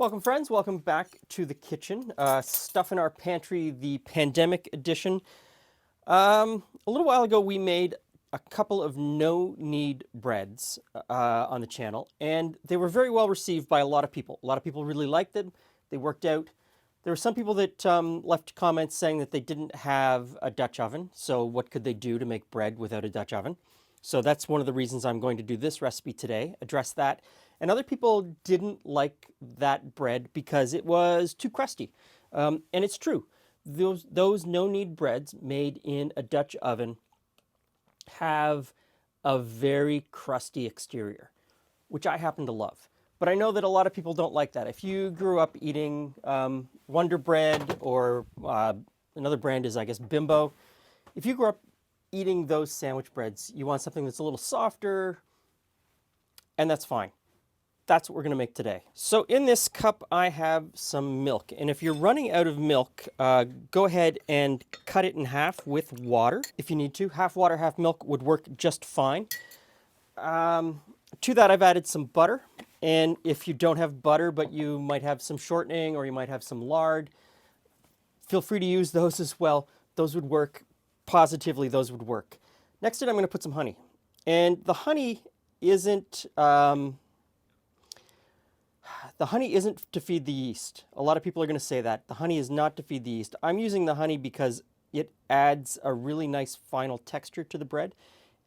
Welcome, friends. Welcome back to the kitchen. Stuff in our pantry, the pandemic edition. A little while ago, we made a couple of no-knead breads on the channel, and they were very well received by a lot of people. A lot of people really liked them. They worked out. There were some people that left comments saying that they didn't have a Dutch oven, so what could they do to make bread without a Dutch oven? So that's one of the reasons I'm going to do this recipe today, address that. And other people didn't like that bread because it was too crusty. And it's true. Those no-knead breads made in a Dutch oven have a very crusty exterior, which I happen to love. But I know that a lot of people don't like that. If you grew up eating Wonder Bread, or another brand is, I guess, Bimbo. If you grew up eating those sandwich breads, you want something that's a little softer, and that's fine. That's what we're going to make today. So in this cup, I have some milk. And if you're running out of milk, go ahead and cut it in half with water if you need to. Half water, half milk would work just fine. To that, I've added some butter. And if you don't have butter, but you might have some shortening or you might have some lard, feel free to use those as well. Those would work. Positively, those would work. Next to it, I'm going to put some honey. And the honey isn't... The honey isn't to feed the yeast. A lot of people are going to say that. The honey is not to feed the yeast. I'm using the honey because it adds a really nice final texture to the bread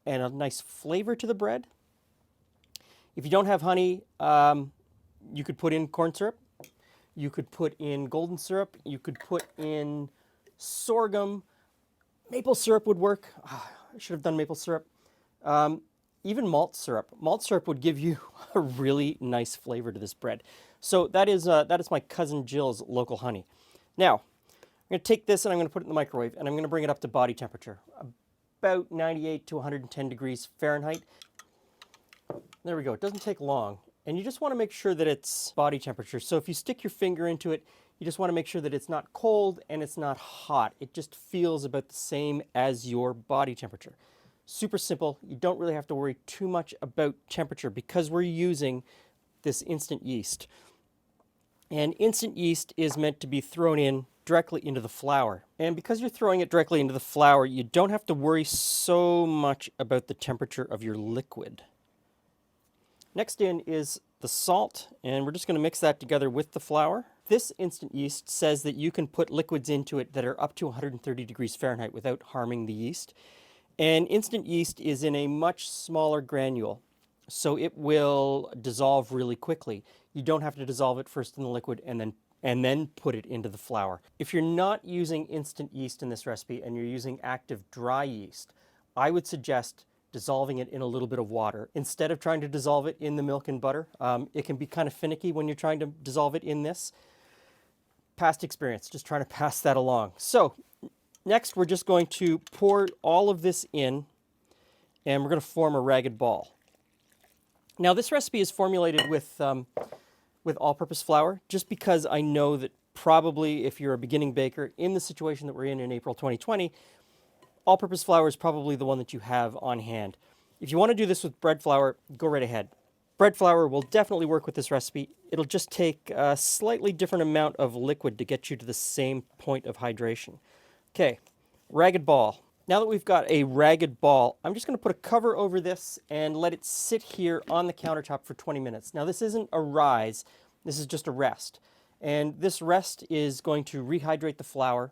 and a nice flavor to the bread. If you don't have honey, you could put in corn syrup. You could put in golden syrup. You could put in sorghum. Maple syrup would work. I should have done maple syrup. Even malt syrup. Malt syrup would give you a really nice flavor to this bread. So that is my cousin Jill's local honey. Now, I'm going to take this and I'm going to put it in the microwave and I'm going to bring it up to body temperature, about 98 to 110 degrees Fahrenheit. There we go. It doesn't take long. And you just want to make sure that it's body temperature. So if you stick your finger into it, you just want to make sure that it's not cold and it's not hot. It just feels about the same as your body temperature. Super simple. You don't really have to worry too much about temperature because we're using this instant yeast. And instant yeast is meant to be thrown in directly into the flour. And because you're throwing it directly into the flour, you don't have to worry so much about the temperature of your liquid. Next in is the salt, and we're just going to mix that together with the flour. This instant yeast says that you can put liquids into it that are up to 130 degrees Fahrenheit without harming the yeast. And instant yeast is in a much smaller granule, so it will dissolve really quickly. You don't have to dissolve it first in the liquid and then put it into the flour. If you're not using instant yeast in this recipe and you're using active dry yeast, I would suggest dissolving it in a little bit of water instead of trying to dissolve it in the milk and butter. It can be kind of finicky when you're trying to dissolve it in this. Past experience, just trying to pass that along. So next, we're just going to pour all of this in, and we're going to form a ragged ball. Now, this recipe is formulated with all-purpose flour, just because I know that probably if you're a beginning baker in the situation that we're in April 2020, all-purpose flour is probably the one that you have on hand. If you want to do this with bread flour, go right ahead. Bread flour will definitely work with this recipe. It'll just take a slightly different amount of liquid to get you to the same point of hydration. Okay, ragged ball. Now that we've got a ragged ball, I'm just going to put a cover over this and let it sit here on the countertop for 20 minutes. Now this isn't a rise, this is just a rest. And this rest is going to rehydrate the flour,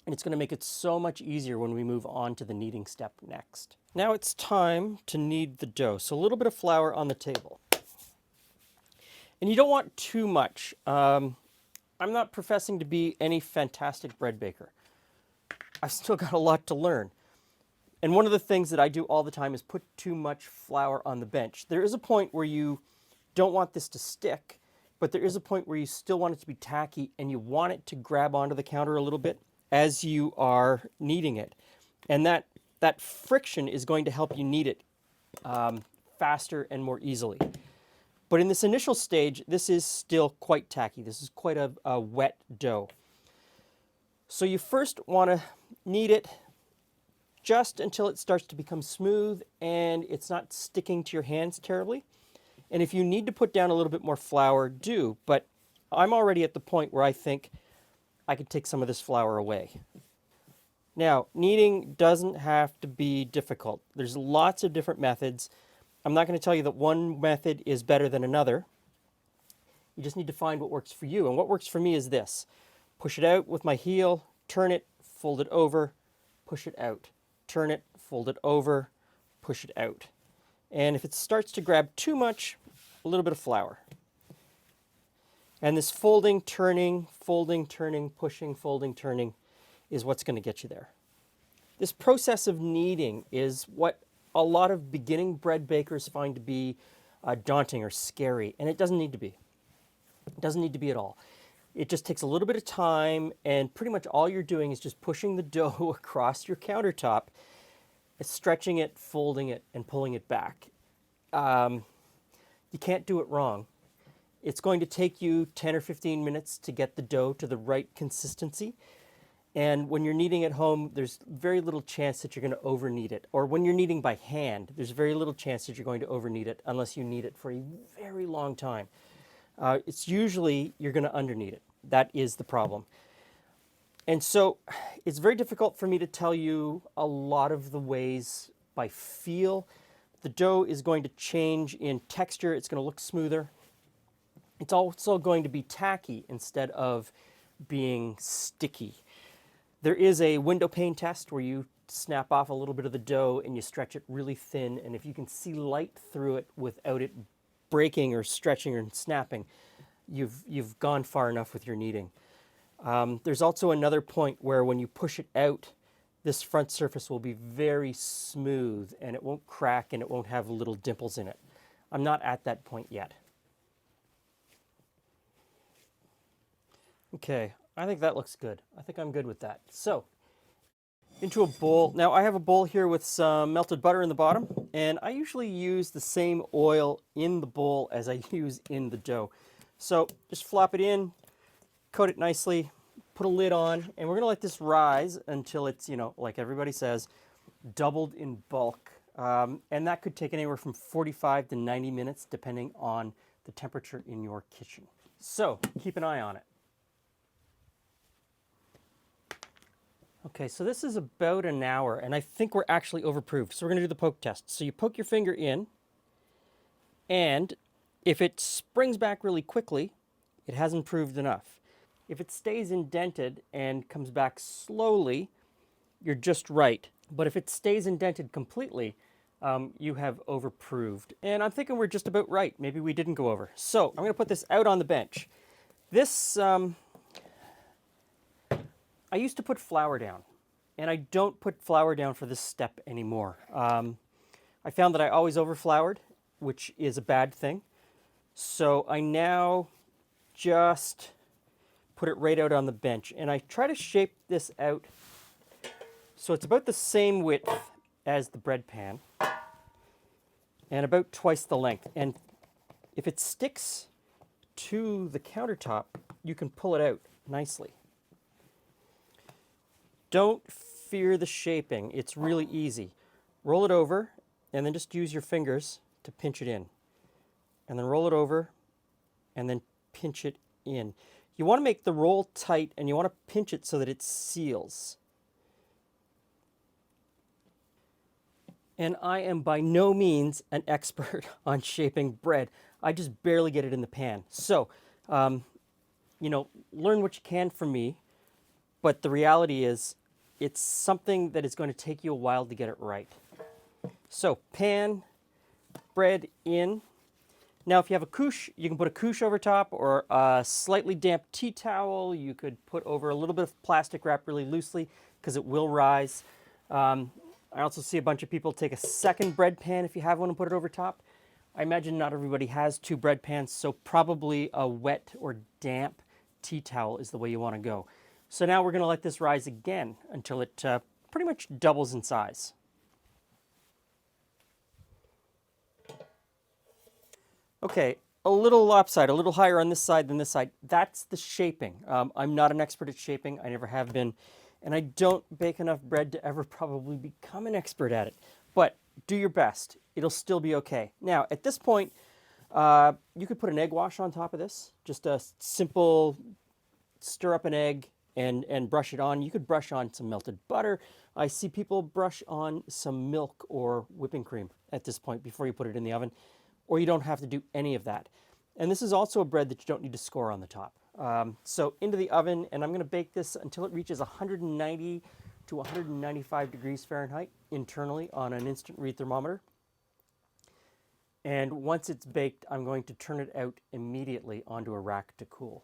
and it's going to make it so much easier when we move on to the kneading step next. Now it's time to knead the dough. So a little bit of flour on the table. And you don't want too much. I'm not professing to be any fantastic bread baker. I've still got a lot to learn. And one of the things that I do all the time is put too much flour on the bench. There is a point where you don't want this to stick, but there is a point where you still want it to be tacky and you want it to grab onto the counter a little bit as you are kneading it. And that friction is going to help you knead it faster and more easily. But in this initial stage, this is still quite tacky. This is quite a wet dough. So you first want to knead it just until it starts to become smooth and it's not sticking to your hands terribly. And if you need to put down a little bit more flour, do. But I'm already at the point where I think I could take some of this flour away. Now, kneading doesn't have to be difficult. There's lots of different methods. I'm not going to tell you that one method is better than another. You just need to find what works for you. And what works for me is this. Push it out with my heel, turn it, fold it over, push it out. Turn it, fold it over, push it out. And if it starts to grab too much, a little bit of flour. And this folding, turning, pushing, folding, turning is what's going to get you there. This process of kneading is what a lot of beginning bread bakers find to be daunting or scary, and it doesn't need to be. It doesn't need to be at all. It just takes a little bit of time, and pretty much all you're doing is just pushing the dough across your countertop, stretching it, folding it, and pulling it back. You can't do it wrong. It's going to take you 10 or 15 minutes to get the dough to the right consistency. And when you're kneading at home, there's very little chance that you're going to over knead it. Or when you're kneading by hand, there's very little chance that you're going to over knead it unless you knead it for a very long time. It's usually you're going to under knead it. That is the problem. And so it's very difficult for me to tell you a lot of the ways by feel. The dough is going to change in texture. It's going to look smoother. It's also going to be tacky instead of being sticky. There is a window pane test where you snap off a little bit of the dough and you stretch it really thin, and if you can see light through it without it breaking or stretching or snapping, you've gone far enough with your kneading. There's also another point where when you push it out, this front surface will be very smooth and it won't crack and it won't have little dimples in it. I'm not at that point yet. Okay, I think that looks good. I think I'm good with that. So, into a bowl. Now I have a bowl here with some melted butter in the bottom, and I usually use the same oil in the bowl as I use in the dough. So just flop it in, coat it nicely, put a lid on, and we're gonna let this rise until it's, like everybody says, doubled in bulk. And that could take anywhere from 45 to 90 minutes depending on the temperature in your kitchen. So keep an eye on it. Okay, so this is about an hour, and I think we're actually overproofed. So we're going to do the poke test. So you poke your finger in, and if it springs back really quickly, it hasn't proved enough. If it stays indented and comes back slowly, you're just right. But if it stays indented completely, you have overproved. And I'm thinking we're just about right. Maybe we didn't go over. So I'm going to put this out on the bench. This... I used to put flour down, and I don't put flour down for this step anymore. I found that I always overfloured, which is a bad thing. So I now just put it right out on the bench, and I try to shape this out so it's about the same width as the bread pan and about twice the length. And if it sticks to the countertop, you can pull it out nicely. Don't fear the shaping. It's really easy. Roll it over and then just use your fingers to pinch it in. And then roll it over and then pinch it in. You want to make the roll tight and you want to pinch it so that it seals. And I am by no means an expert on shaping bread. I just barely get it in the pan. So, learn what you can from me. But the reality is, it's something that is going to take you a while to get it right. So pan, bread in. Now if you have a couche, you can put a couche over top or a slightly damp tea towel. You could put over a little bit of plastic wrap really loosely because it will rise. I also see a bunch of people take a second bread pan if you have one and put it over top. I imagine not everybody has two bread pans, so probably a wet or damp tea towel is the way you want to go. So now we're going to let this rise again until it pretty much doubles in size. Okay, a little lopsided, a little higher on this side than this side. That's the shaping. I'm not an expert at shaping. I never have been. And I don't bake enough bread to ever probably become an expert at it. But do your best. It'll still be okay. Now, at this point, You could put an egg wash on top of this. Just a simple stir up an egg and brush it on. You could brush on some melted butter. I see people brush on some milk or whipping cream at this point before you put it in the oven, or you don't have to do any of that. And this is also a bread that you don't need to score on the top. So into the oven, and I'm going to bake this until it reaches 190 to 195 degrees Fahrenheit internally on an instant read thermometer. And once it's baked, I'm going to turn it out immediately onto a rack to cool.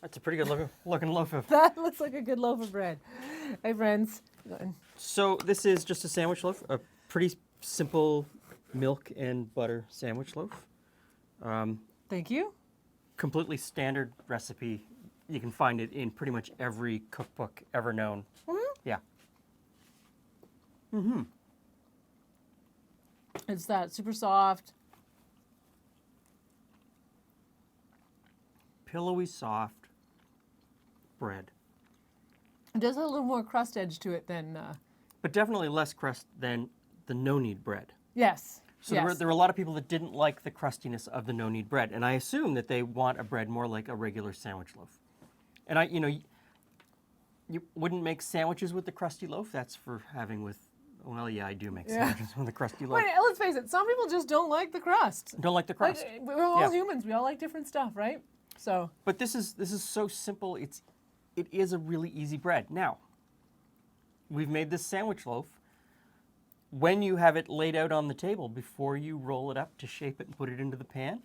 That's a pretty good looking loaf of. That looks like a good loaf of bread. Hey, friends. So this is just a sandwich loaf, a pretty simple milk and butter sandwich loaf. Thank you. Completely standard recipe. You can find it in pretty much every cookbook ever known. Yeah. It's that super soft. Pillowy soft bread. It does have a little more crust edge to it than. But definitely less crust than the no-knead bread. Yes. So yes. there were a lot of people that didn't like the crustiness of the no-knead bread, and I assume that they want a bread more like a regular sandwich loaf. And you wouldn't make sandwiches with the crusty loaf. That's for having with. Well, yeah, I do make sandwiches with the crusty loaf. Wait, let's face it. Some people just don't like the crust. Don't like the crust. Like, we're all Yeah. humans. We all like different stuff, right? So. But this is so simple. It is a really easy bread. Now, we've made this sandwich loaf. When you have it laid out on the table, before you roll it up to shape it and put it into the pan,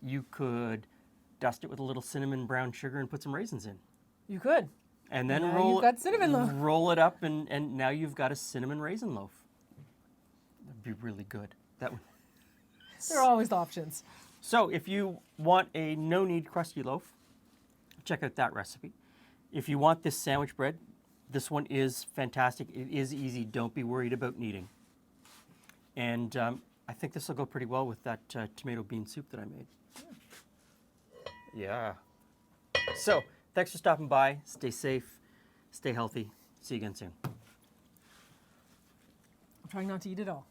you could dust it with a little cinnamon brown sugar and put some raisins in. You could. And then Now you've got cinnamon loaf. roll it up, and now you've got a cinnamon raisin loaf. That'd be really good. That would. There are always options. So if you want a no-knead crusty loaf, check out that recipe. If you want this sandwich bread, this one is fantastic. It is easy. Don't be worried about kneading. And I think this will go pretty well with that tomato bean soup that I made. Yeah. So thanks for stopping by. Stay safe. Stay healthy. See you again soon. I'm trying not to eat it all.